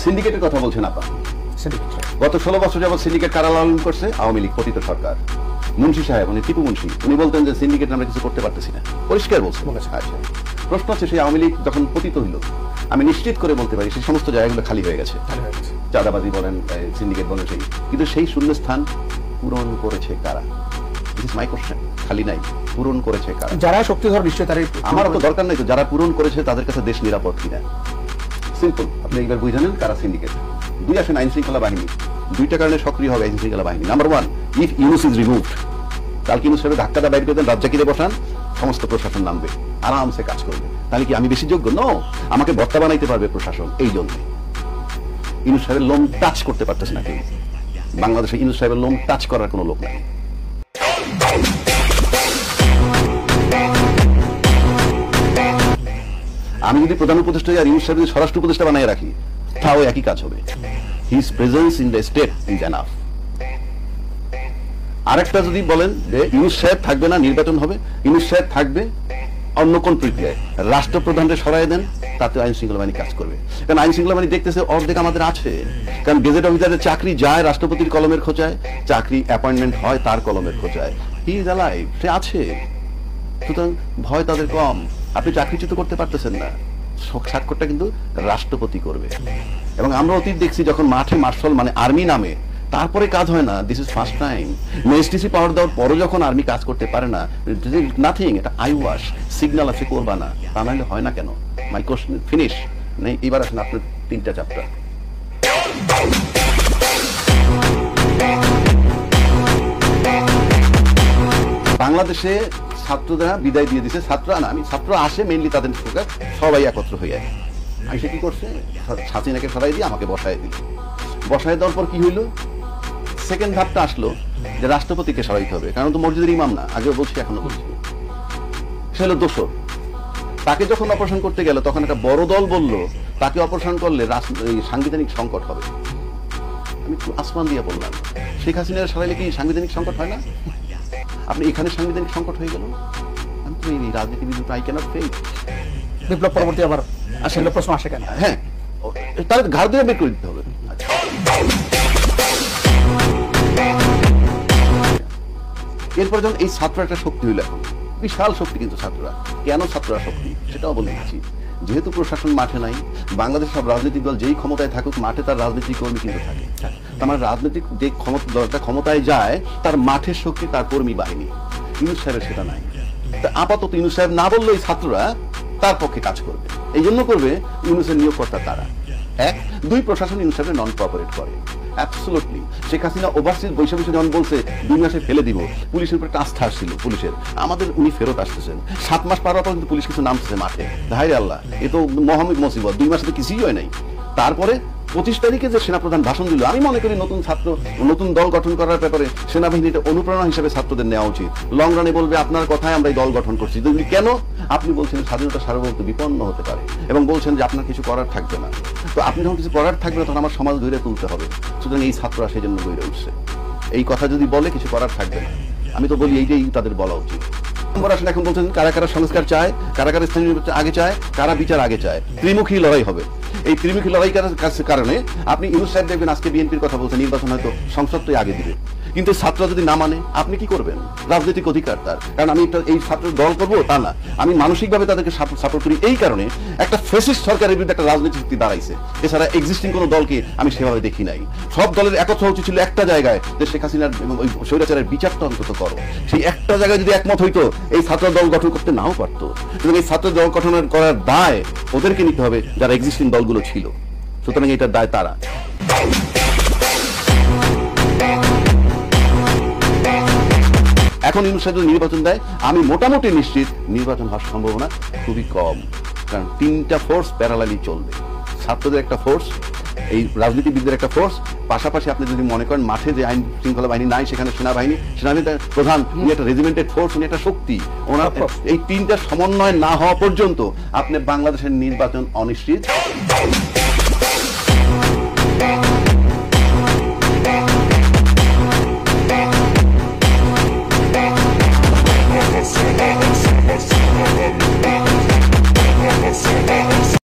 সিন্ডিকেটের কথা বলছেন আপা, গত 16 বছর যাবত সিন্ডিকেট কারা লালন করছে? আওয়ামী লীগ পতিত সরকার। মুন্সি সাহেব, উনি টিপু মুন্সি, উনি বলতেন যে সিন্ডিকেট আমরা কিছু করতে পারতেছি না, পরিষ্কার বলছেন। প্রশ্ন হচ্ছে সেই আওয়ামী লীগ যখন পতিত হইল, আমি নিশ্চিত করে বলতে পারি সেই সমস্ত জায়গাগুলো খালি হয়ে গেছে। চাঁদাবাজি বলেন, সিন্ডিকেট বলেন, সেই কিন্তু সেই শূন্যস্থান পূরণ করেছে কারা? This is my question. খালি নাই, পূরণ করেছে কারা? যারা শক্তিধর নিশ্চয় তারই। আমার তো দরকার নাই তো, যারা পূরণ করেছে তাদের কাছে দেশ নিরাপদ কিনা। সিম্পল, আপনি একবার বুঝে নেন কারা সিন্ডিকেট। দুই আসেন আইন শৃঙ্খলা বাহিনী, দুইটা কারণে সক্রিয় হবে আইন শৃঙ্খলা বাহিনী। Number one, if Yunus is removed, কালকে ইউনুস সাহেব ধাক্কাটা বাইর করে দেন, রাজ্জাকিরে বসান, সমস্ত প্রশাসন নামবে, আরামসে কাজ করবে। তাহলে কি আমি বেশি যোগ্য? নো, আমাকে বর্তা বানাইতে পারবে প্রশাসন। এই জন্য ইউনুস সাহেবের লোম টাচ করতে পারতেছে না কেউ। বাংলাদেশে ইউনুস সাহেবের লোম টাচ করার কোনো লোক নাই। আমি যদি প্রধান উপদেষ্টা আর ইউনুস সাহেব যদি স্বরাষ্ট্র উপদেষ্টা বানাই রাখি, তাও একই কাজ হবে। His presence in the state is enough. আরেকটা যদি বলেন যে ইউনুস সাহেব থাকবে না, নির্বাচন হবে, ইউনুস সাহেব থাকবে অন্য কোন প্রক্রিয়ায়, রাষ্ট্রপ্রধানকে সরাই দেন, তাতে আইন শৃঙ্খলা বাহিনী কাজ করবে। কারণ আইন শৃঙ্খলা বাহিনী দেখতেছে অর্ধেক আমাদের আছে। কারণ গেজেট অফিসারের চাকরি যায় রাষ্ট্রপতির কলমের খোঁচায়, চাকরি অ্যাপয়েন্টমেন্ট হয় তার কলমের খোঁচায়। হি ইজ অ্যালাইভ, সে আছে, সুতরাং ভয় তাদের কম। আপনি চাকরিচ্যুত করতে পারতেছেন না, স্বাক্ষরটা কিন্তু রাষ্ট্রপতি করবে। এবং আমরা অতীত দেখছি যখন মাঠে মার্শাল মানে আর্মি নামে, তারপরে কাজ হয় না। This is first time. STC power দেওয়ার পরও যখন আর্মি কাজ করতে পারে না, নাথিং, এটা আই ওয়াশ, সিগন্যাল আছে, করবা না, তা নাহলে হয় না কেন? মাই কোশ্চেন ফিনিশ। নেই, এবার আসেন আপনার 3টা চ্যাপ্টার। বাংলাদেশে ছাত্ররা বিদায় দিয়ে দিছে, ছাত্ররা না, আমি ছাত্র আসে মেইনলি তাদের সবাই একত্র হয়ে যায়। আমি সে কি করছে, হাসিনাকে সরাই দিয়ে আমাকে বসায় দিল। বসায় দেওয়ার পর কি হইল, সেকেন্ড ধাপটা আসলো যে রাষ্ট্রপতিকে সরাইতে হবে, কারণ তো মসজিদের ইমাম না, আগেও বলছি এখনো বলছি। সে হলো দোষর। তাকে যখন অপারেশন করতে গেল, তখন একটা বড় দল বলল তাকে অপারেশন করলে সাংবিধানিক সংকট হবে। আমি আসমান দিয়ে বললাম, শেখ হাসিনার সরাইলে কি সাংবিধানিক সংকট হয় না? আপনি এখানে সাংবিধানিক সংকট হয়ে গেল। আমি তো এই রাজনীতিবিদ, আই ক্যানট ফেল। বিপ্লব পরবর্তী আবার আসলে প্রশ্ন আসে কেন? হ্যাঁ, তাহলে ঘাড় দিয়ে বের করে দিতে হবে। এরপর যখন এই ছাত্র একটা শক্তি হইল, এখন বিশাল শক্তি, কিন্তু ছাত্ররা কেন ছাত্ররা শক্তি সেটাও বলে দিচ্ছি। যেহেতু প্রশাসন মাঠে নাই, বাংলাদেশ সব রাজনৈতিক দল যেই ক্ষমতায় থাকুক, মাঠে তার রাজনৈতিক কর্মী কিন্তু থাকে। আমার রাজনৈতিক যে দলটা ক্ষমতায় যায়, তার মাঠের শক্তি তার কর্মী বাহিনী। ইউনুস সাহেবের সেটা নাই। আপাতত ইউনুস সাহেব না বললেই ছাত্ররা তার পক্ষে কাজ করবে। এই জন্য করবে, ইউনুসের নিয়োগকর্তা তারা। 1, 2, প্রশাসন ইউনুস সাহেবের নন কোঅপারেট করে। অ্যাবসলিউটলি। শেখ হাসিনা ওভারসিজ বৈশা যখন বলছে 2 মাসে ফেলে দিব, পুলিশের উপর একটা আস্থা আসছিল পুলিশের, আমাদের উনি ফেরত আসতেছেন। 7 মাস পার হওয়ার পর কিন্তু পুলিশ কিছু নামতেছে মাঠে। হায়রে আল্লাহ, এ তো মহামিক মুসিবত। 2 মাসে তো কিছুই হয় নাই। তারপরে 25 তারিখে যে সেনাপ্রধান ভাষণ দিল, আমি মনে করি নতুন দল গঠন করার ব্যাপারে সেনাবাহিনীর অনুপ্রেরণা হিসেবে ছাত্রদের নেওয়া উচিত। লং রানে বলবে আপনার কথায় আমরা এই দল গঠন করছি। কেন? আপনি বলছেন স্বাধীনতা সার্বভৌমত্ব বিপন্ন হতে পারে, এবং বলছেন যে আপনার কিছু করার থাকবে না। তো আপনি যখন কিছু করার থাকবে না, তখন আমার সমাজ ধরে তুলতে হবে। সুতরাং এই ছাত্ররা সেই জন্য গড়ে উঠছে। এই কথা যদি বলে কিছু করার থাকবে না, আমি তো বলি এইটাই তাদের বলা উচিত। আসলে এখন বলছেন কারা কারা সংস্কার চায়, কারা কারা স্থানীয় আগে চায়, কারা বিচার আগে চায়। ত্রিমুখী লড়াই হবে। এই ত্রিমুখী লড়াই কারণে আপনি ইউনুস সাহেব দেখবেন আজকে বিএনপির কথা বলছেন, নির্বাচন হয়তো সংসদটাই আগে দিবে, কিন্তু ছাত্ররা যদি না মানে আপনি কি করবেন? রাজনৈতিক অধিকার তার। কারণ আমি এই ছাত্র দল করবো তা না, আমি মানসিকভাবে তাদেরকে সাপোর্ট করি। এই কারণে একটা ফ্যাসিস্ট সরকারের বিরুদ্ধে একটা রাজনৈতিক শক্তি দাঁড়াইছে। এছাড়া এক্সিস্টিং কোনো দলকে আমি সেভাবে দেখি নাই। সব দলের একত্র উচিত ছিল একটা জায়গায়, যে শেখ হাসিনার এবং ওই স্বৈরাচারের বিচারটা অন্তত করো। সেই একটা জায়গায় যদি একমত হইতো, এই ছাত্র দল গঠন করতে নাও পারতো। এবং এই ছাত্র দল গঠন করার দায় ওদেরকে নিতে হবে, যারা এক্সিস্টিং দলগুলো ছিল। সুতরাং এটার দায় তারা। এখন ইউনুস সাহেব নির্বাচন দেয়, আমি মোটামুটি নিশ্চিত নির্বাচন হওয়ার সম্ভাবনা খুবই কম। কারণ 3টা ফোর্স প্যারালালি চলবে। ছাত্রদের একটা ফোর্স, এই রাজনীতিবিদদের একটা ফোর্স, পাশাপাশি আপনি যদি মনে করেন মাঠে যে আইন শৃঙ্খলা বাহিনী নাই, সেখানে সেনাবাহিনী প্রধান, উনি একটা রেজিমেন্টেড ফোর্স, উনি একটা শক্তি। ওনার এই 3টা সমন্বয় না হওয়া পর্যন্ত আপনি বাংলাদেশের নির্বাচন অনিশ্চিত।